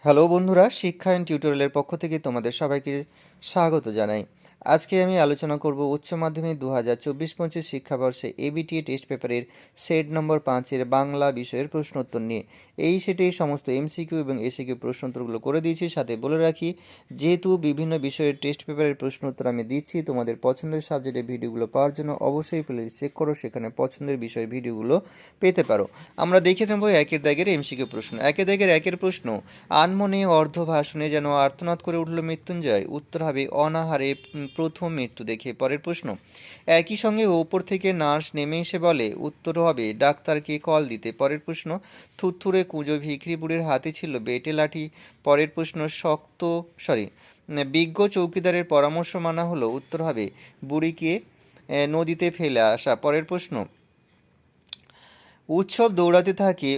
Hello বন্ধুরা, শিক্ষা and টিউটোরিয়ালের পক্ষ থেকে তোমাদের সবাইকে স্বাগত জানাই। আজকে আমি আলোচনা করব উচ্চ মাধ্যমিক 2024-25 শিক্ষাবর্ষে এবিটিএ টেস্ট পেপারের সেট নম্বর 5-এর বাংলা বিষয়ের প্রশ্নোত্তর নিয়ে। এই সেটে সমস্ত এমসিকিউ এবং এসিকিউ প্রশ্নোত্তরগুলো করে দিয়েছি। সাথে বলে রাখি, যেহেতু বিভিন্ন বিষয়ের টেস্ট পেপারের প্রশ্নোত্তর আমি দিচ্ছি, তোমাদের পছন্দের সাবজেক্টের ভিডিওগুলো পাওয়ার জন্য অবশ্যই প্লেলিস্ট চেক করো, সেখানে পছন্দের বিষয়ের ভিডিওগুলো পেতে পারো। আমরা দেখে নেব একের দাগের এমসিকিউ প্রশ্ন। একের দাগের একের প্রশ্ন, আনমনে অর্ধভাষণে যেন আর্তনাদ করে উঠল মৃত্যুঞ্জয়। উত্তর হবে অনাহারে প্রথম মৃত্যু দেখে। পরের প্রশ্ন, একই সঙ্গে ওপর থেকে নার্স নেমে এসে বলে। উত্তর হবে ডাক্তারকে কল দিতে। পরের প্রশ্ন, থুরথুরে কুঁজো ভিখিরি বুড়ির হাতে ছিল বেটে লাঠি। পরের প্রশ্ন, বিজ্ঞ চৌকিদারের পরামর্শ মানা হলো। উত্তর হবে বুড়িকে নদীতে ফেলে আসা। পরের প্রশ্ন, উৎসব দৌড়াতে থাকে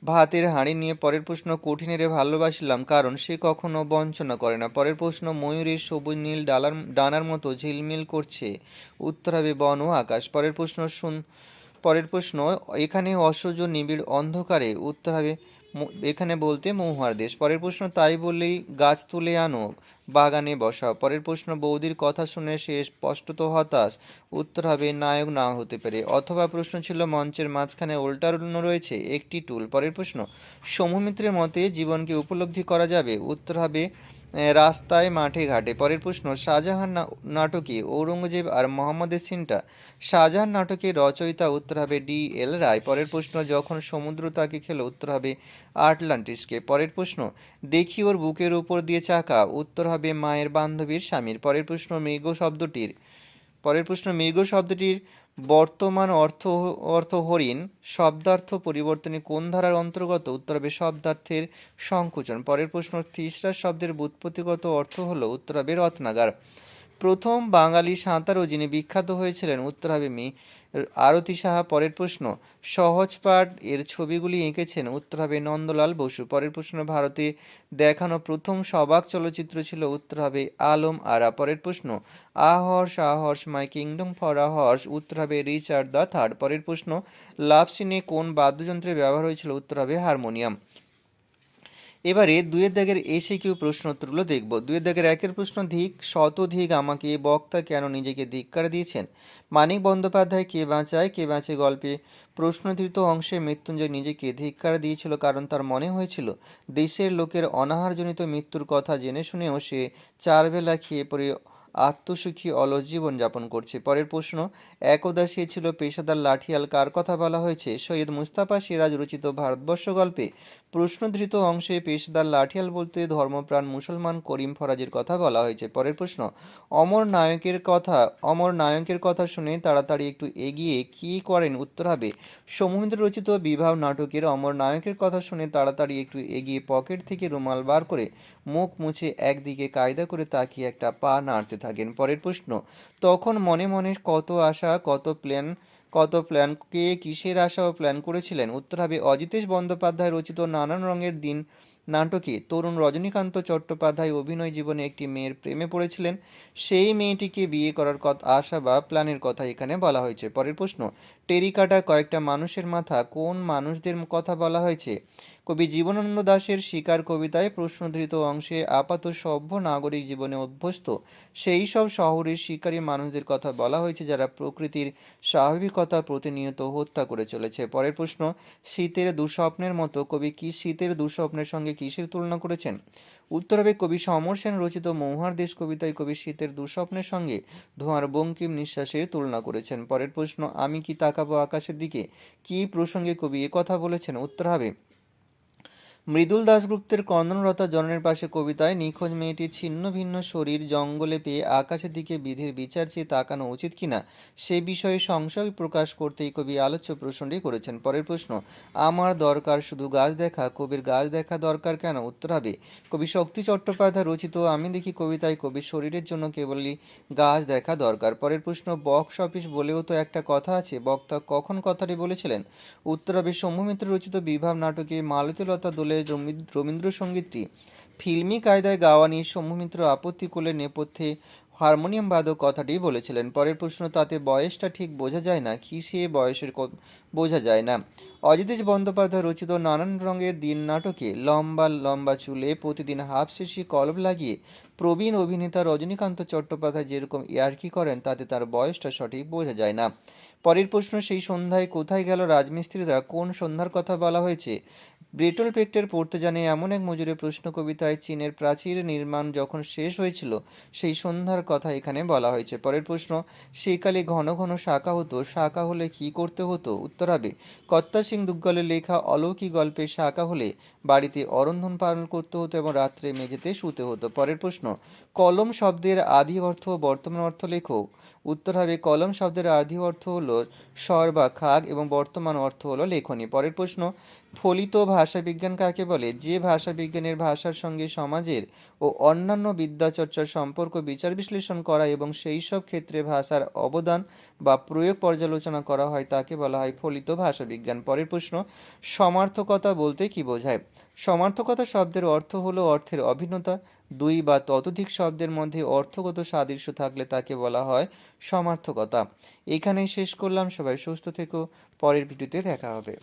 ভাতের হাঁড়ি নিয়ে। পরের প্রশ্ন, কঠিনেরে ভালোবাসিলাম কারণ সে কখনো বঞ্চনা করে না। পরের প্রশ্ন, ময়ূরের সবুজ নীল ডানার মতো ঝিলমিল করছে। উত্তর হবে বন ও আকাশ। পরের প্রশ্ন, এখানে অসহ্য নিবিড় অন্ধকারে। উত্তর হবে এখানে বলতে মহুয়ার দেশ। পরের প্রশ্ন, তাই বললেই গাছ তুলে আনো, বাগানে বসাও। পরের প্রশ্ন, বৌদির কথা শুনে সে স্পষ্টত হতাশ। উত্তর হবে নায়ক না হতে পারে। অথবা প্রশ্ন ছিল, মঞ্চের মাঝখানে উল্টানো রয়েছে একটি টুল। পরের প্রশ্ন, সৌমিত্রের মতে জীবনকে উপলব্ধি করা যাবে। উত্তর হবে রাস্তায় মাঠে ঘাটে। পরের প্রশ্ন, শাহজাহান নাটকে ঔরঙ্গজেব আর মোহাম্মদের সিনটা। শাহজাহান নাটকের রচয়িতা। উত্তর হবে ডি.এল. রায়। পরের প্রশ্ন, যখন সমুদ্র তাকে খেলো। উত্তর হবে আটলান্টিসকে। পরের প্রশ্ন, দেখি ওর বুকের উপর দিয়ে চাকা। উত্তর হবে মায়ের বান্ধবীর স্বামীর। মৃগ শব্দটির বর্তমান অর্থ হরিণ। শব্দার্থ পরিবর্তনে কোন ধারার অন্তর্গত। উত্তর হবে শব্দার্থের সংকুচন। পরের প্রশ্ন, তিসরা শব্দের ব্যুৎপত্তিগত অর্থ হলো। উত্তর হবে রত্নাগার। প্রথম বাঙালি সাঁতারু যিনি বিখ্যাত হয়েছিলেন। উত্তর হবে আরতি সাহা। পরের প্রশ্ন, সহজপাঠ এর ছবিগুলি এঁকেছেন। উত্তর হবে নন্দলাল বসু। পরের প্রশ্ন, ভারতে দেখানো প্রথম সবাক চলচ্চিত্র ছিল। উত্তর হবে আলম আরা। পরের প্রশ্ন, a horse a horse my kingdom for a horse. উত্তর হবে রিচার্ড দ্য থার্ড। পরের প্রশ্ন, লাভ সিনে কোন বাদ্যযন্ত্রের ব্যবহার হয়েছিল। উত্তর হবে হারমোনিয়াম। এবারে দুয়ের দাগের এসিকিউ প্রশ্ন উত্তরগুলো দেখব। দুয়ের দাগের একের প্রশ্ন, ধিক শতধিক আমাকে বক্তা কেন নিজেকে ধিক্কার দিয়েছেন। মানিক বন্দ্যোপাধ্যায় কে বাঁচায় কে বাঁচে গল্পে প্রশ্নধৃত অংশে মৃত্যুঞ্জয় নিজেকে ধিক্কার দিয়েছিল কারণ তার মনে হয়েছিল দেশের লোকের অনাহারজনিত মৃত্যুর কথা জেনে শুনেও সে চারবেলা খেয়ে পরে আত্মসুখী অলস জীবনযাপন করছে। পরের প্রশ্ন, একদা সে ছিল পেশাদার লাঠিয়াল কার কথা বলা হয়েছে। সৈয়দ মুস্তাফা সিরাজ রচিত ভারতবর্ষ গল্পে প্রশ্নধৃত অংশে পেশাদার লাঠিয়াল বলতে ধর্মপ্রাণ মুসলমান করিম ফরাজের কথা বলা হয়েছে। পরের প্রশ্ন, অমর নায়কের কথা শুনে তাড়াতাড়ি একটু এগিয়ে কি করেন। উত্তর হবে সমুদ্র রচিত বিবাহ নাটকের অমর নায়কের কথা শুনে তাড়াতাড়ি একটু এগিয়ে পকেট থেকে রুমাল বার করে মুখ মুছে একদিকে কায়দা করে তাকিয়ে একটা পা নাড়তে থাকেন। পরের প্রশ্ন, তখন মনে মনে কত আশা কত প্ল্যান কে কিসের আশা ও প্ল্যান করেছিলেন। উত্তর হবে অজিতেশ বন্দ্যোপাধ্যায় রচিত নানান রঙের দিন নাটকে তরুণ রজনীকান্ত চট্টোপাধ্যায় অভিনয় জীবনে একটি মেয়ের প্রেমে পড়েছিলেন। সেই মেয়েটিকে বিয়ে করার আশা বা প্ল্যানের কথা এখানে বলা হয়েছে। পরের প্রশ্ন, টেরিকাটা কয়েকটা মানুষের মাথা কোন মানুষদের কথা বলা হয়েছে। কবি জীবনানন্দ দাশের শিকার কবিতায় প্রশ্নধৃত অংশে আপাত সভ্য নাগরিক জীবনে অভ্যস্ত সেই সব শহরের শিকারী মানুষদের কথা বলা হয়েছে যারা প্রকৃতির স্বাভাবিকতা প্রতিনিয়ত হত্যা করে চলেছে। পরের প্রশ্ন, শীতের দুঃস্বপ্নের মতো কবি কি শীতের দুঃস্বপ্নের সঙ্গে কিসের তুলনা করেছেন। উত্তর হবে কবি সমর সেন রচিত মহুয়ার দেশ কবিতায় কবি শীতের দুঃস্বপ্নের সঙ্গে ধোঁয়ার বঙ্কিম নিঃশ্বাসের তুলনা করেছেন। পরের প্রশ্ন, আমি কি তাকাবো আকাশের দিকে কি প্রসঙ্গে কবি কথা বলেছেন। উত্তর হবে মৃদুল দাশগুপ্তের কর্ণলতা জননের পাশে কবিতায় নিখোঁজ মেয়েটির ছিন্ন ভিন্ন শরীর জঙ্গলে পেয়ে আকাশের দিকে বিধির বিচার চেয়ে তাকানো উচিত কিনা সে বিষয়ে সংশয় প্রকাশ করতেই কবি আলোচ্য প্রশ্নটি করেছেন। পরের প্রশ্ন, আমার দরকার শুধু গাছ দেখা, কবির গাছ দেখা দরকার কেন। উত্তর হবে কবি শক্তি চট্টোপাধ্যায় রচিত আমি দেখি কবিতায় কবির শরীরের জন্য কেবলই গাছ দেখা দরকার। পরের প্রশ্ন, বক্স অফিস বলেও তো একটা কথা আছে, বক্তা কখন কথাটি বলেছিলেন। উত্তর হবে সৌম্যমিত্র রচিত বিভাব নাটকে মালতীলতা দোলে রবীন্দ্রসঙ্গীতটি ফিল্মি কায়দায় গাওয়া নিয়ে সৌম্যমিত্র আপত্তি করলে নেপথ্যে হারমোনিয়াম বাদক কথাটি বলেছিলেন। পরের প্রশ্ন, তাতে বয়সটা ঠিক বোঝা যায় না, কি সে বয়সের বোঝা যায় না। অজিতেশ বন্দ্যোপাধ্যায় রচিত নানান রঙের দিন নাটকে লম্বা লম্বা চুলে প্রতিদিন হাফ শেষে কলম লাগিয়ে প্রবীণ অভিনেতা রজনীকান্ত চট্টোপাধ্যায় যেরকম ইয়ার্কি করেন, তাতে তার বয়সটা সঠিক বোঝা যায় না। পরের প্রশ্ন, সেই সন্ধ্যায় কোথায় গেল রাজমিস্ত্রিরা, কোন সন্ধ্যার কথা বলা হয়েছে? ব্রেটল পেক্টের পড়তে জানে এমন এক মজুরের প্রশ্ন কবিতায় চীনের প্রাচীর নির্মাণ যখন শেষ হয়েছিল, সেই সন্ধ্যার কথা এখানে বলা হয়েছে। পরের প্রশ্ন, সেকালে ঘন ঘন শাঁকা হতো, শাঁকা হলে কি করতে হতো? উত্তর হবে, কর্তা সিং দুগ্গলের লেখা অলৌকিক গল্পে শাঁকা হলে বাড়িতে অরন্ধন পালন করতে হতো এবং রাত্রে মেঝেতে শুতে হতো। পরের প্রশ্ন, কলম শব্দের আদি অর্থ ও বর্তমান অর্থ লেখো। উত্তর হবে, কলম শব্দের আদি অর্থ হলো স্বর বা খাগ এবং বর্তমান অর্থ হলো লেখনী। পরের প্রশ্ন, ফলিত ভাষাবিজ্ঞান কাকে বলে? যে ভাষাবিজ্ঞানের ভাষার সঙ্গে সমাজের ও অন্যান্য বিদ্যাচর্চার সম্পর্ক বিচার বিশ্লেষণ করা এবং সেই সব ক্ষেত্রে ভাষার অবদান বা প্রয়োগ পর্যালোচনা করা হয়, তাকে বলা হয় ফলিত ভাষাবিজ্ঞান। পরের প্রশ্ন, সমার্থকতা বলতে কি বোঝায়? সমার্থকতা শব্দের অর্থ হলো অর্থের অভিন্নতা। দুই বা ততোধিক শব্দের মধ্যে অর্থগত সাদৃশ্য থাকলে তাকে বলা হয় সমার্থকতা। এখানেই শেষ করলাম। সবাই সুস্থ থেকো, পরের ভিডিওতে দেখা হবে।